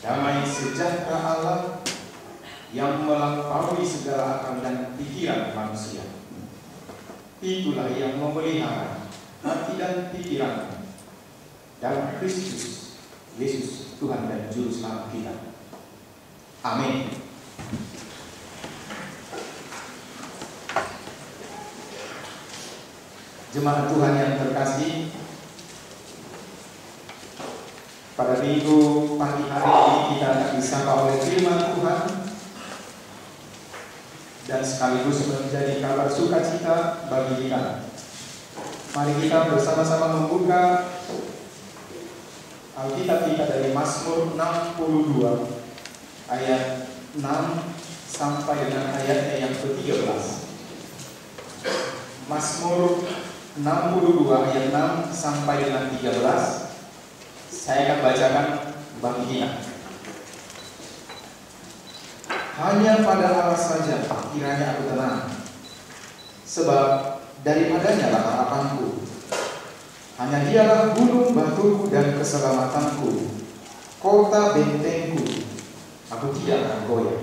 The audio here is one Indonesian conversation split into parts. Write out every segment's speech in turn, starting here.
Damai sejahtera Allah yang melampaui segala akal dan pikiran manusia, itulah yang memelihara hati dan pikiran dalam Kristus Yesus, Tuhan dan Juru Selamat kita. Amin. Jemaat Tuhan yang terkasih, pada minggu pagi hari ini kita akan disapa oleh firman Tuhan dan sekaligus menjadi kabar sukacita bagi kita. Mari kita bersama-sama membuka Alkitab kita dari Mazmur 62 ayat 6 sampai dengan ayatnya yang ke-13. Mazmur 62 ayat 6 sampai dengan 13. Saya akan bacakan bagi kita. Hanya pada Allah saja kiranya aku tenang, sebab daripadanya lah harapanku. Hanya dialah gunung batuku dan keselamatanku, kota bentengku, aku tidak akan goyah.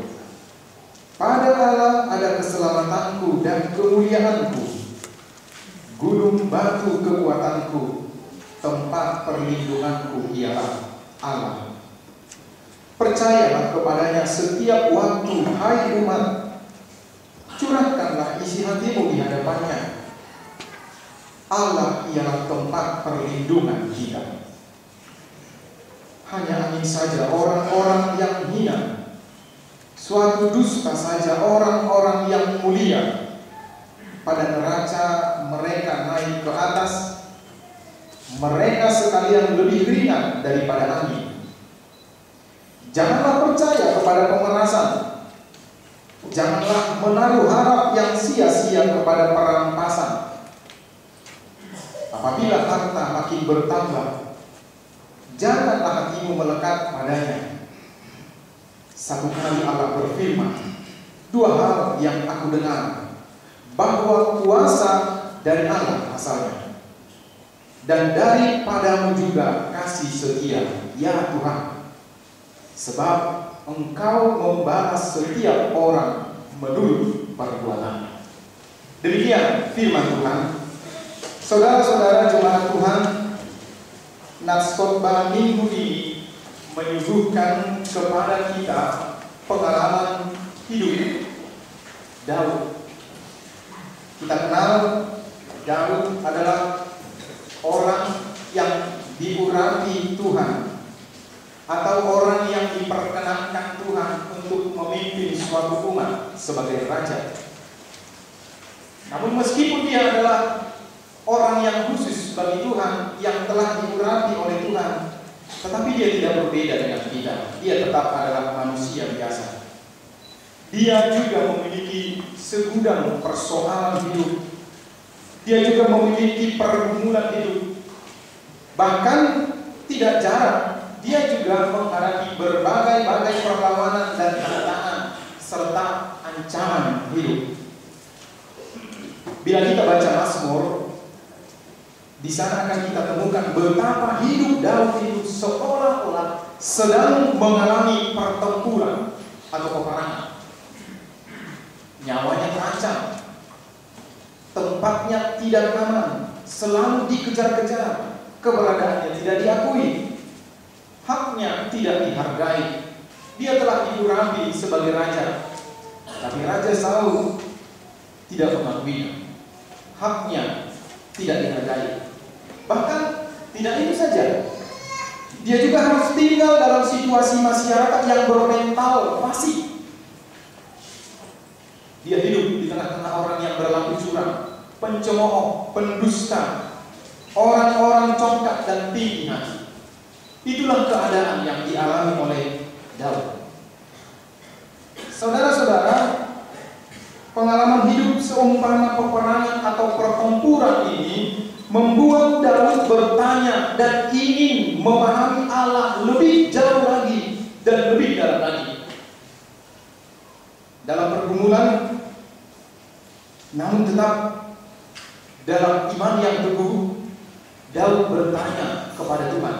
Pada Allah ada keselamatanku dan kemuliaanku, gunung batu kekuatanku, tempat perlindunganku ialah Allah. Percayalah kepadanya setiap waktu, hai umat. Curahkanlah isi hatimu di hadapannya. Allah ialah tempat perlindungan kita. Hanya angin saja orang-orang yang hina, suatu dusta saja orang-orang yang mulia. Pada neraca mereka naik ke atas, mereka sekalian lebih ringan daripada angin. Janganlah percaya kepada pemerasan, janganlah menaruh harap yang sia-sia kepada perampasan. Apabila harta makin bertambah, janganlah hatimu melekat padanya. Satu kali Allah berfirman, dua hal yang aku dengar, bahwa kuasa dari Allah asalnya, dan daripadamu juga kasih setia, ya Tuhan. Sebab Engkau membalas setiap orang menurut perbuatannya. Demikian firman Tuhan. Saudara-saudara jemaat Tuhan, nats khotbah minggu ini menyuguhkan kepada kita pengalaman hidup Daud. Kita kenal Daud adalah orang yang diurapi Tuhan, atau orang yang diperkenankan Tuhan untuk memimpin suatu umat sebagai raja. Namun meskipun dia adalah orang yang khusus bagi Tuhan, yang telah diurapi oleh Tuhan, tetapi dia tidak berbeda dengan kita. Dia tetap adalah manusia biasa. Dia juga memiliki segudang persoalan hidup. Dia juga memiliki pergumulan hidup. Bahkan tidak jarang dia juga menghadapi berbagai-bagai perlawanan dan tantangan serta ancaman hidup. Bila kita baca Mazmur, di sana akan kita temukan betapa hidup Daud itu seolah-olah sedang mengalami pertempuran atau peperangan. Nyawanya terancam, tempatnya tidak aman, selalu dikejar-kejar, keberadaannya tidak diakui, haknya tidak dihargai. Dia telah diurapi sebagai raja, tapi raja Saul tidak mengakuinya, haknya tidak dihargai. Bahkan tidak itu saja, dia juga harus tinggal dalam situasi masyarakat yang bermental fasik. Dia hidup di tengah-tengah orang yang berlaku curang, pencemooh, pendusta, orang-orang congkak dan tinggi hati. Itulah keadaan yang dialami oleh Daud. Saudara-saudara, pengalaman hidup seumpama peperangan atau pertempuran ini membuat Daud bertanya dan ingin memahami Allah lebih jauh lagi dan lebih dalam lagi. Dalam pergumulan, namun tetap dalam iman yang teguh, Daud bertanya kepada Tuhan,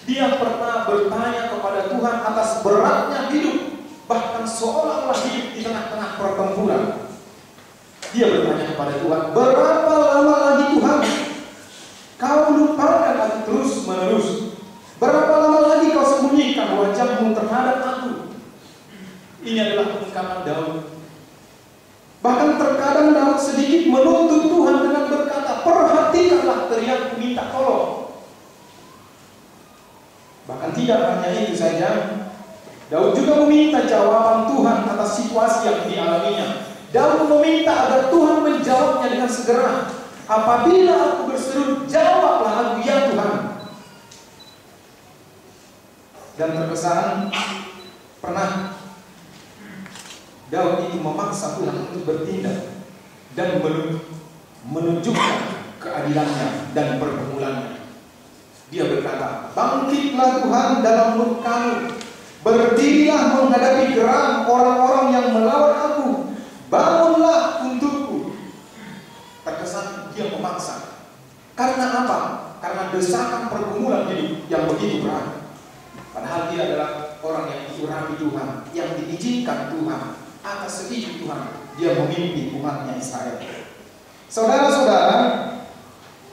Dia pernah bertanya kepada Tuhan atas beratnya hidup, bahkan seolah-olah hidup di tengah-tengah pertempuran. Dia bertanya kepada Tuhan, berapa lama lagi Tuhan kau lupakan aku terus-menerus? Berapa lama lagi kau sembunyikan wajahmu terhadap aku? Ini adalah ungkapan Daud. Bahkan terkadang Daud sedikit menuntut Tuhan dengan berkata, perhatikanlah teriakku minta tolong. Bahkan tidak hanya itu saja, Daud juga meminta jawaban Tuhan atas situasi yang dialaminya. Daud meminta agar Tuhan menjawabnya dengan segera. Apabila aku berseru, jawablah aku, ya Tuhan. Dan terkesan pernah Daud itu memaksa Tuhan untuk bertindak dan menunjukkan keadilannya dan pergumulannya. Dia berkata, bangkitlah Tuhan dalam murka-Mu, berdirilah menghadapi geram orang-orang yang melawan aku, bangunlah untukku. Terkesan dia memaksa. Karena apa? Karena desakan pergumulan hidup yang begitu berat. Padahal dia adalah orang yang diurapi Tuhan, yang diizinkan Tuhan, atas seizin Tuhan dia memimpin umatnya Israel. Saudara-saudara,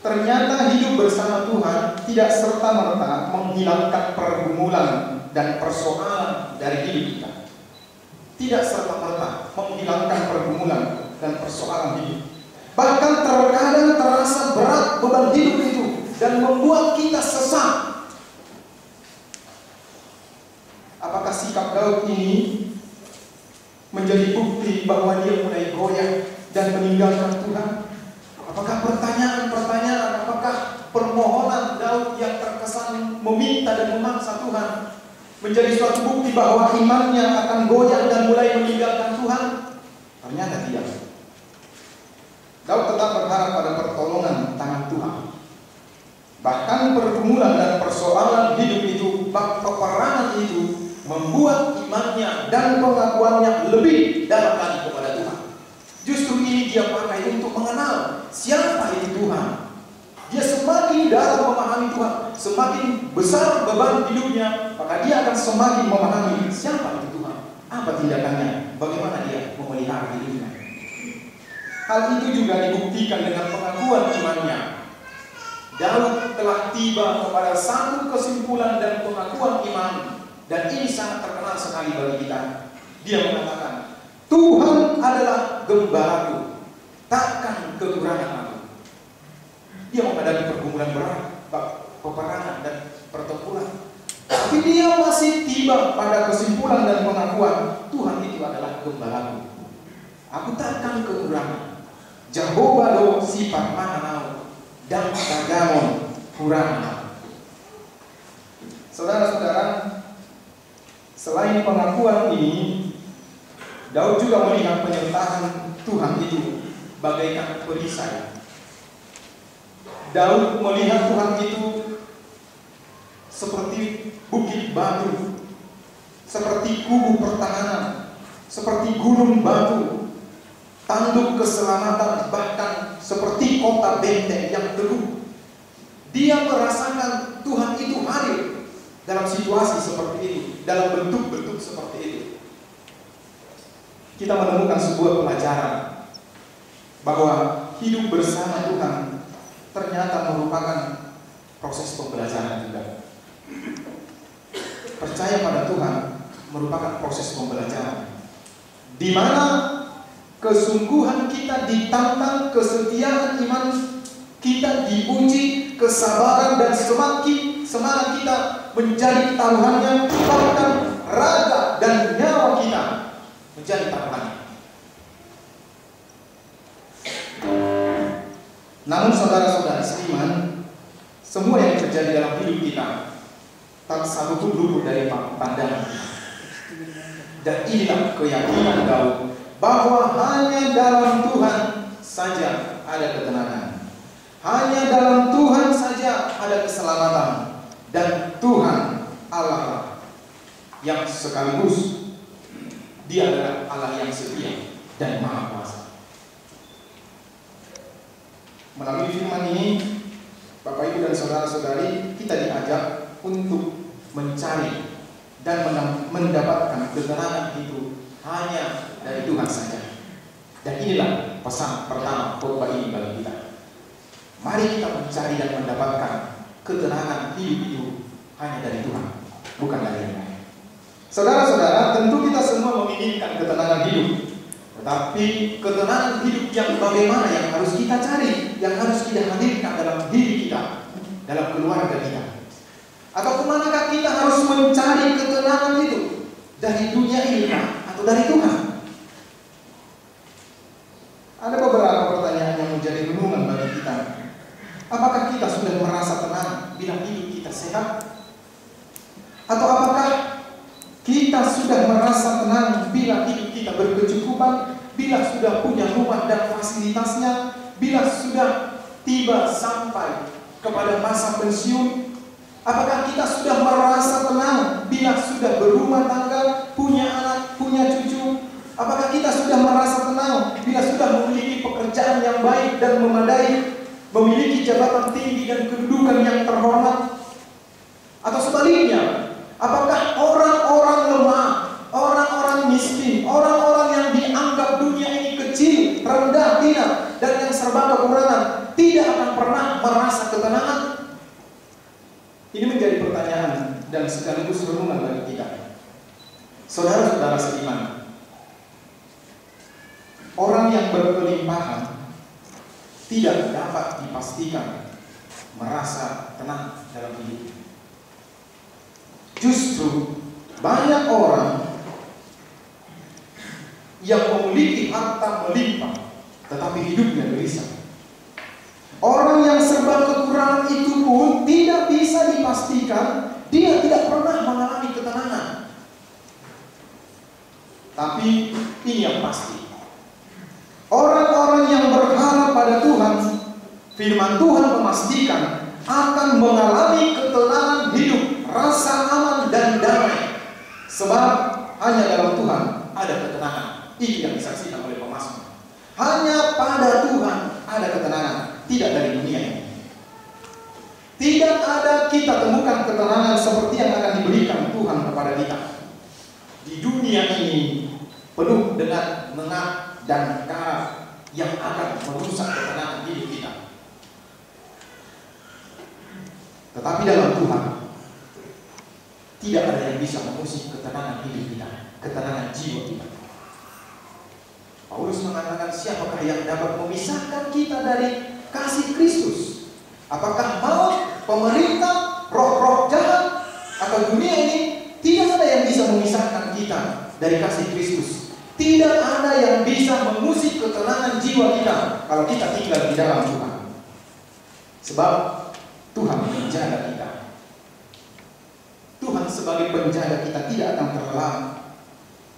ternyata hidup bersama Tuhan tidak serta-merta menghilangkan pergumulan dan persoalan dari hidup kita. Tidak serta-merta menghilangkan pergumulan dan persoalan hidup. Bahkan terkadang terasa berat beban hidup itu dan membuat kita sesat. Apakah sikap Daud ini menjadi bukti bahwa dia mulai goyah dan meninggalkan Tuhan? Apakah pertanyaan-pertanyaan, apakah permohonan Daud yang terkesan meminta dan memaksa Tuhan menjadi suatu bukti bahwa imannya akan goyah dan mulai meninggalkan Tuhan? Ternyata tidak. Daud tetap berharap pada pertolongan tangan Tuhan. Bahkan pergumulan dan persoalan hidup itu, peperangan itu membuat imannya dan pengakuannya lebih dalam lagi kepada Tuhan. Justru ini dia pakai untuk mengenal siapa itu Tuhan. Dia semakin dalam memahami Tuhan, semakin besar beban hidupnya, maka dia akan semakin memahami siapa itu Tuhan, apa tindakannya, bagaimana dia memelihara hidupnya. Hal itu juga dibuktikan dengan pengakuan imannya. Daud telah tiba kepada satu kesimpulan dan pengakuan iman, dan ini sangat terkenal sekali bagi kita. Dia mengatakan, Tuhan adalah gembalaku, takkan kekurangan aku. Dia menghadapi pergumulan berat, peperangan dan pertempuran, tapi dia masih tiba pada kesimpulan dan pengakuan, Tuhan itu adalah gembalaku, aku takkan kekurangan. Jehovah do sifat mahanau dan tagamon kurang. Saudara-saudara, selain pengakuan ini, Daud juga melihat penyertaan Tuhan itu bagaikan perisai. Daud melihat Tuhan itu seperti bukit batu, seperti kubu pertahanan, seperti gunung batu, tanduk keselamatan, bahkan seperti kota benteng yang teguh. Dia merasakan Tuhan itu hadir dalam situasi seperti itu, dalam bentuk-bentuk seperti itu. Kita menemukan sebuah pelajaran bahwa hidup bersama Tuhan ternyata merupakan proses pembelajaran juga. Percaya pada Tuhan merupakan proses pembelajaran, di mana kesungguhan kita ditantang, kesetiaan iman kita diuji, kesabaran dan semangat kita menjadi taruhannya, bahkan raga dan nyawa kita menjadi taruhannya. Namun saudara-saudara seiman, semua yang terjadi dalam hidup kita tak satu pun luput dari pandangan. Dan inilah keyakinan Daud, bahwa hanya dalam Tuhan saja ada ketenangan, hanya dalam Tuhan saja ada keselamatan, dan Tuhan Allah yang sekaligus Dia adalah Allah yang setia dan Maha Kuasa. Melalui firman ini, Bapak Ibu dan saudara-saudari, kita diajak untuk mencari dan mendapatkan ketenangan itu hanya dari Tuhan saja. Dan inilah pesan pertama khotbah ini bagi kita. Mari kita mencari dan mendapatkan ketenangan hidup itu hanya dari Tuhan, bukan dari yang lain. Saudara-saudara, tentu kita semua menginginkan ketenangan hidup. Tetapi ketenangan hidup yang bagaimana yang harus kita cari, yang harus kita hadirkan dalam diri kita, dalam keluarga kita. Atau kemanakah kita harus mencari ketenangan itu? Dari dunia ini atau dari Tuhan? Ada beberapa pertanyaan yang menjadi renungan bagi kita. Apakah kita sudah merasa tenang bila hidup kita sehat? Atau apakah kita sudah merasa tenang bila hidup kita berkecukupan, bila sudah punya rumah dan fasilitasnya, bila sudah tiba sampai kepada masa pensiun? Apakah kita sudah merasa tenang bila sudah berumah tangga, punya anak, punya cucu? Apakah kita sudah merasa tenang bila sudah memiliki pekerjaan yang baik dan memadai, memiliki jabatan tinggi dan kedudukan yang terhormat? Atau sebaliknya, apakah orang-orang lemah, orang-orang miskin, orang-orang yang dianggap dunia ini kecil, rendah, hina, dan yang serba kekurangan, tidak akan pernah merasa ketenangan? Ini menjadi pertanyaan dan sekaligus renungan bagi kita. Saudara-saudara seiman, orang yang berkelimpahan tidak dapat dipastikan merasa tenang dalam hidup. Justru banyak orang yang memiliki harta melimpah tetapi hidupnya gelisah. Orang yang serba kekurangan itu pun tidak bisa dipastikan dia tidak pernah mengalami ketenangan. Tapi ini yang pasti, orang-orang yang berharap pada Tuhan, firman Tuhan memastikan akan mengalami ketenangan hidup, rasa aman dan damai. Sebab hanya dalam Tuhan ada ketenangan. Itu yang disaksikan oleh pemazmur. Hanya pada Tuhan ada ketenangan, tidak dari dunia ini. Tidak ada kita temukan ketenangan seperti yang akan diberikan Tuhan kepada kita. Di dunia ini penuh dengan nengat dan karat yang akan merusak ketenangan hidup kita. Tetapi dalam Tuhan tidak ada yang bisa mengusik ketenangan hidup kita, ketenangan jiwa kita. Paulus mengatakan, siapakah yang dapat memisahkan kita dari kasih Kristus? Apakah maut, pemerintah, roh-roh jahat, atau dunia ini? Tidak ada yang bisa memisahkan kita dari kasih Kristus. Tidak ada yang bisa mengusik ketenangan jiwa kita kalau kita tinggal di dalam Tuhan. Sebab Tuhan menjaga kita. Tuhan sebagai penjaga kita tidak akan terlelap.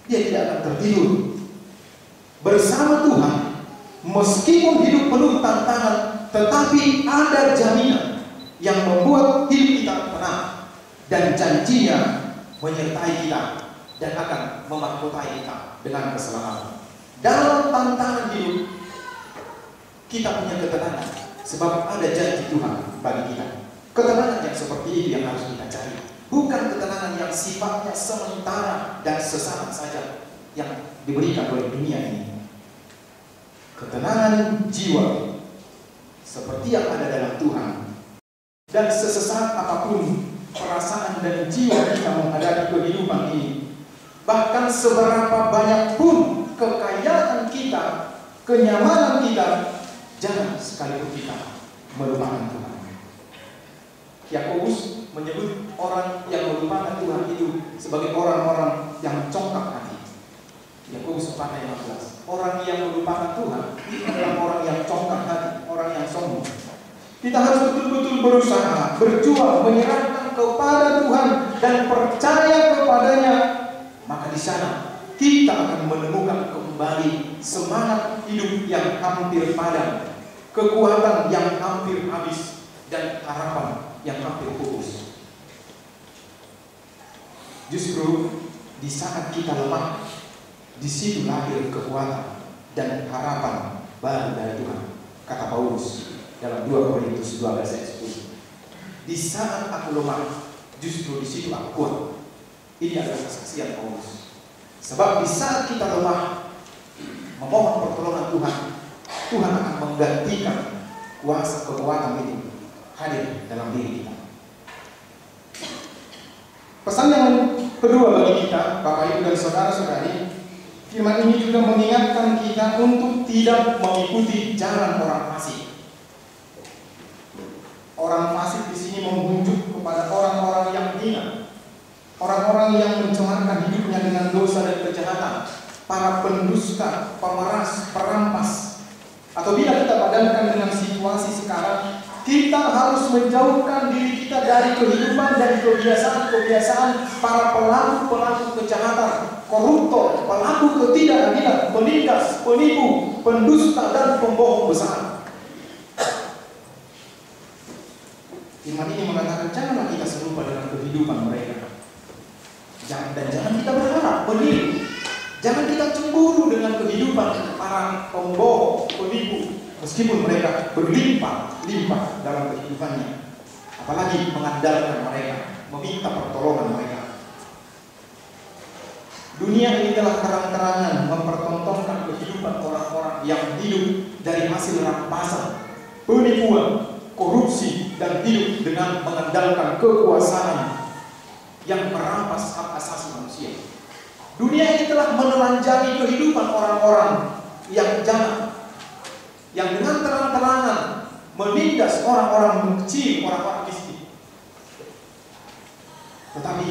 Dia tidak akan tertidur. Bersama Tuhan, meskipun hidup penuh tantangan, tetapi ada jaminan yang membuat hidup kita tenang, dan janjinya menyertai kita dan akan memahkotai kita dengan keselamatan. Dalam tantangan hidup, kita punya ketenangan, sebab ada janji Tuhan bagi kita. Ketenangan yang seperti itu yang harus kita cari, bukan ketenangan yang sifatnya sementara dan sesaat saja yang diberikan oleh dunia ini. Ketenangan jiwa seperti yang ada dalam Tuhan, dan sesesaat apapun perasaan dan jiwa kita menghadapi kehidupan ini, bahkan seberapa banyak pun kekayaan kita, kenyamanan kita, jangan sekalipun kita melupakan Tuhan. Yakobus menyebut orang yang melupakan Tuhan itu sebagai orang-orang yang congkak hati. Yakobus 4:15. Orang yang melupakan Tuhan itu adalah orang yang congkak hati, orang yang sombong. Kita harus betul-betul berusaha, berjuang, menyerahkan kepada Tuhan dan percaya kepadanya. Maka di sana kita akan menemukan kembali semangat hidup yang hampir padam, kekuatan yang hampir habis, dan harapan yang hampir pupus. Justru di saat kita lemah, di situ lahir kekuatan dan harapan baru dari Tuhan. Kata Paulus dalam 2 Korintus 12:10. Di saat aku lemah, justru di situ aku kuat. Ini adalah kesaksian Paulus. Sebab di saat kita lemah, memohon pertolongan Tuhan, Tuhan akan menggantikan kuasa kekuatan itu hadir dalam diri kita. Pesan yang kedua bagi kita, Bapak Ibu dan saudara-saudari, firman ini juga mengingatkan kita untuk tidak mengikuti jalan orang fasik. Orang fasik di sini menunjuk kepada orang-orang yang hina, orang-orang yang mencemarkan hidupnya dengan dosa dan kejahatan, para pendusta, pemeras, perampas. Atau bila kita padankan dengan situasi sekarang, kita harus menjauhkan diri kita dari kehidupan dan kebiasaan-kebiasaan para pelaku-pelaku kejahatan, koruptor, pelaku ketidakadilan, penindas, penipu, pendusta, dan pembohong besar. Firman ini mengatakan janganlah kita serupa dengan kehidupan mereka. Dan jangan kita berharap meniru. Jangan kita cemburu dengan kehidupan para pembohong, penipu, meskipun mereka berlimpah-limpah dalam kehidupannya. Apalagi mengandalkan mereka, meminta pertolongan mereka. Dunia ini telah terang-terangan mempertontonkan kehidupan orang-orang yang hidup dari hasil rampasan, penipuan, korupsi, dan hidup dengan mengandalkan kekuasaan yang merampas hak asasi manusia. Dunia ini telah menelanjangi kehidupan orang-orang yang jahat, yang dengan terang-terangan menindas orang-orang kecil, orang-orang miskin. Tetapi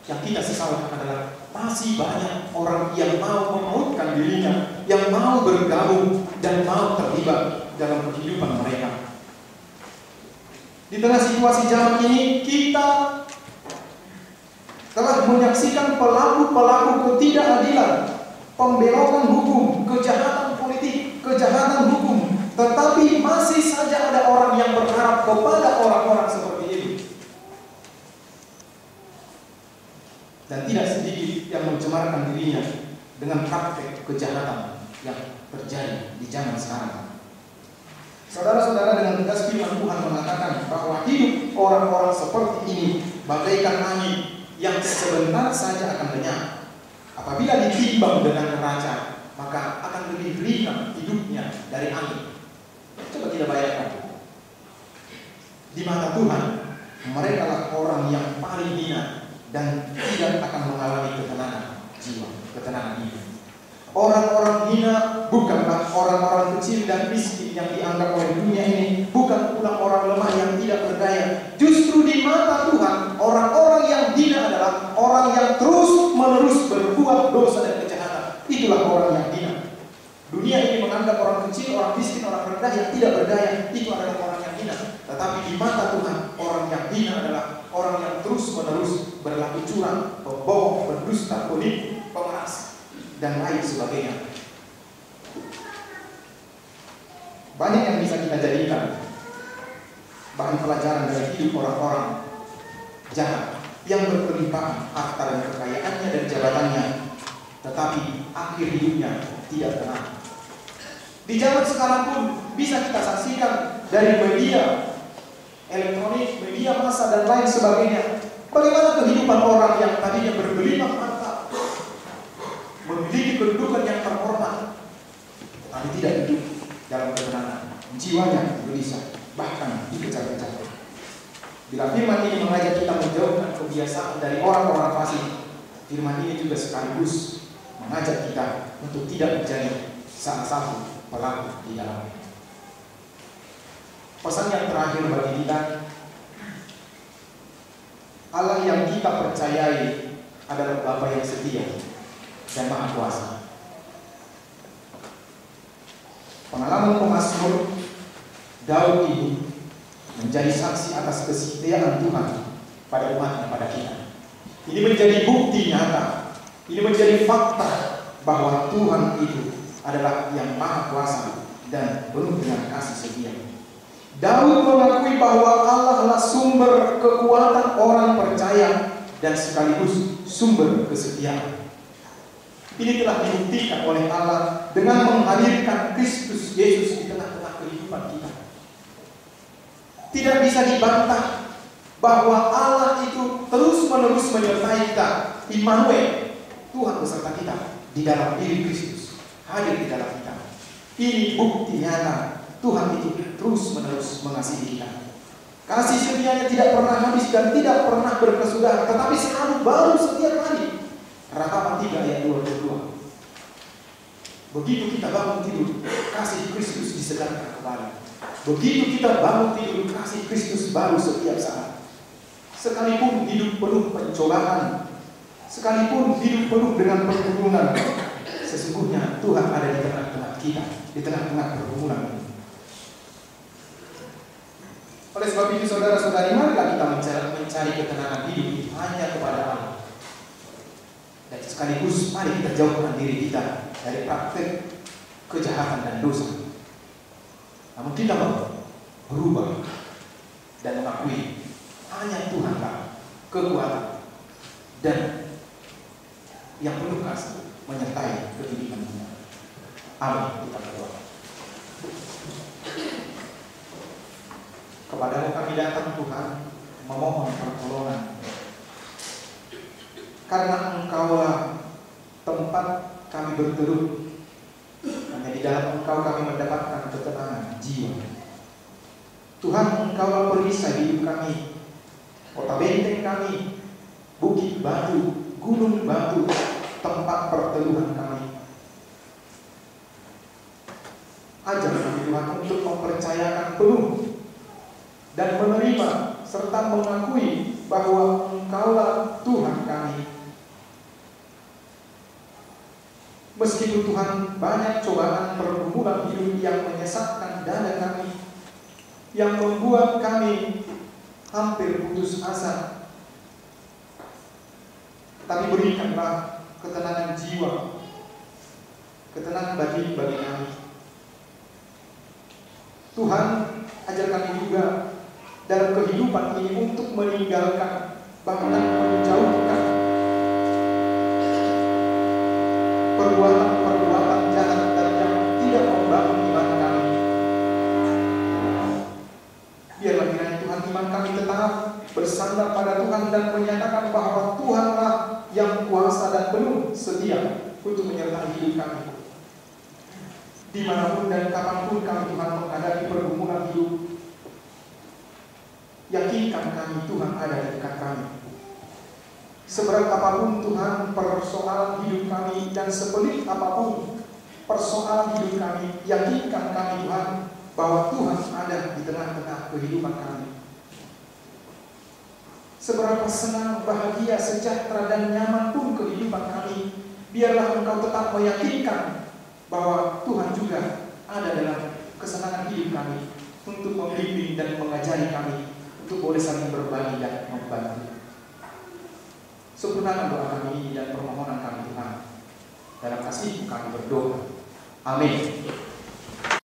yang kita sesalkan adalah masih banyak orang yang mau memautkan dirinya, yang mau bergabung dan mau terlibat dalam kehidupan mereka. Di tengah situasi zaman ini, kita telah menyaksikan pelaku-pelaku ketidakadilan, pembelokan hukum, kejahatan politik, kejahatan hukum. Tetapi masih saja ada orang yang berharap kepada orang-orang seperti ini. Dan tidak sedikit yang mencemarkan dirinya dengan praktek kejahatan yang terjadi di zaman sekarang. Saudara-saudara, dengan tegas firman Tuhan mengatakan bahwa hidup orang-orang seperti ini bagaikan angin yang sebentar saja akan lenyap. Apabila ditimbang dengan neraca, maka akan lebih ringan hidupnya dari angin. Coba kita bayangkan. Di mata Tuhan, mereka lah orang yang paling hina dan tidak akan mengalami ketenangan jiwa, ketenangan hidup. Orang-orang hina bukanlah orang-orang kecil dan miskin yang dianggap oleh dunia ini, bukan pula orang lemah yang tidak berdaya. Justru di mata Tuhan, orang-orang yang hina adalah orang yang terus-menerus berbuat dosa dan kejahatan. Itulah orang yang hina. Dunia ini menganggap orang kecil, orang miskin, orang rendah yang tidak berdaya, itu adalah orang yang hina. Tetapi di mata Tuhan, orang yang hina adalah orang yang terus-menerus berlaku curang, pembohong, pendusta, penipu, pemeras, dan lain sebagainya. Banyak yang bisa kita jadikan bahan pelajaran dari hidup orang-orang jahat yang berkelimpahan harta dan kekayaannya dan jabatannya, tetapi akhir hidupnya tidak tenang. Di zaman sekarang pun bisa kita saksikan dari media elektronik, media massa, dan lain sebagainya, bagaimana kehidupan orang yang tadinya bergelimang harta, memiliki kedudukan yang terhormat, tapi tidak hidup dalam ketenangan, jiwanya gelisah, bahkan dikejar-kejar. Bila firman ini mengajak kita menjauhkan kebiasaan dari orang-orang fasik, firman ini juga sekaligus mengajak kita untuk tidak menjadi salah satu pelaku di dalamnya. Pesan yang terakhir bagi kita, Allah yang kita percayai adalah Bapa yang setia dan Maha Kuasa. Pengalaman pemazmur Daud ini menjadi saksi atas kesetiaan Tuhan pada umatnya, pada kita. Ini menjadi bukti nyata, ini menjadi fakta bahwa Tuhan itu adalah yang Maha Kuasa dan penuh dengan kasih setia. Daud mengakui bahwa Allah adalah sumber kekuatan orang percaya dan sekaligus sumber kesetiaan. Ini telah dibuktikan oleh Allah dengan menghadirkan Kristus Yesus di tengah-tengah kehidupan kita. Tidak bisa dibantah bahwa Allah itu terus-menerus menyertai kita. Immanuel, Tuhan beserta kita di dalam diri Kristus, hadir di dalam kita. Ini bukti nyata Tuhan itu terus-menerus mengasihi kita. Kasih setianya tidak pernah habis dan tidak pernah berkesudahan, tetapi selalu baru setiap hari. Ratapan 3 ayat 22. Begitu kita bangun tidur, kasih Kristus disegarkan kembali. Begitu kita bangun tidur, kasih Kristus baru setiap saat. Sekalipun hidup penuh pencobaan, sekalipun hidup penuh dengan pergumulan, sesungguhnya Tuhan ada di tengah-tengah kita, di tengah-tengah pergumulan ini. Oleh sebab itu, saudara-saudari, marilah kita mencari ketenangan hidup hanya kepada Allah. Dan sekaligus mari kita jauhkan diri kita dari praktek kejahatan dan dosa. Namun kita mau berubah dan mengakui hanya Tuhanlah kekuatan dan yang penuh kasih menyertai kehidupan kita. Amin. Kita berdoa. Kepadamu kami datang, Tuhan, memohon pertolongan. Karena Engkaulah tempat kami berteduh. Hanya di dalam Engkau kami mendapatkan ketenangan jiwa. Tuhan, Engkaulah perisai hidup kami, kota benteng kami, bukit batu, gunung batu, tempat perteduhan kami. Ajar kami, Tuhan, untuk mempercayakan penuh dan menerima serta mengakui bahwa Engkaulah Tuhan kami. Meskipun Tuhan banyak cobaan pergumulan hidup yang menyesatkan dada kami, yang membuat kami hampir putus asa, tapi berikanlah ketenangan jiwa, ketenangan batin bagi kami. Tuhan, ajar kami juga dalam kehidupan ini untuk meninggalkan, bahkan menjauhkan perbuatan-perbuatan jahat dan yang tidak membangun iman kami. Biarlah kiranya Tuhan, iman kami tetap bersandar pada Tuhan dan menyatakan bahwa Tuhanlah yang kuasa dan penuh setia untuk menyertai hidup kami. Dimanapun dan kapanpun kami, Tuhan, menghadapi pergumulan hidup, yakinkan kami Tuhan ada di dekat kami. Seberat apapun Tuhan persoalan hidup kami dan sepelik apapun persoalan hidup kami, yakinkan kami Tuhan bahwa Tuhan ada di tengah-tengah kehidupan kami. Seberapa senang, bahagia, sejahtera dan nyaman pun kehidupan kami, biarlah Engkau tetap meyakinkan bahwa Tuhan juga ada dalam kesenangan hidup kami untuk membimbing dan mengajari kami untuk boleh saling berbagi dan membantu. Sempurnakan doa kami dan permohonan kami, Tuhan. Dalam kasih-Mu kami berdoa. Amin.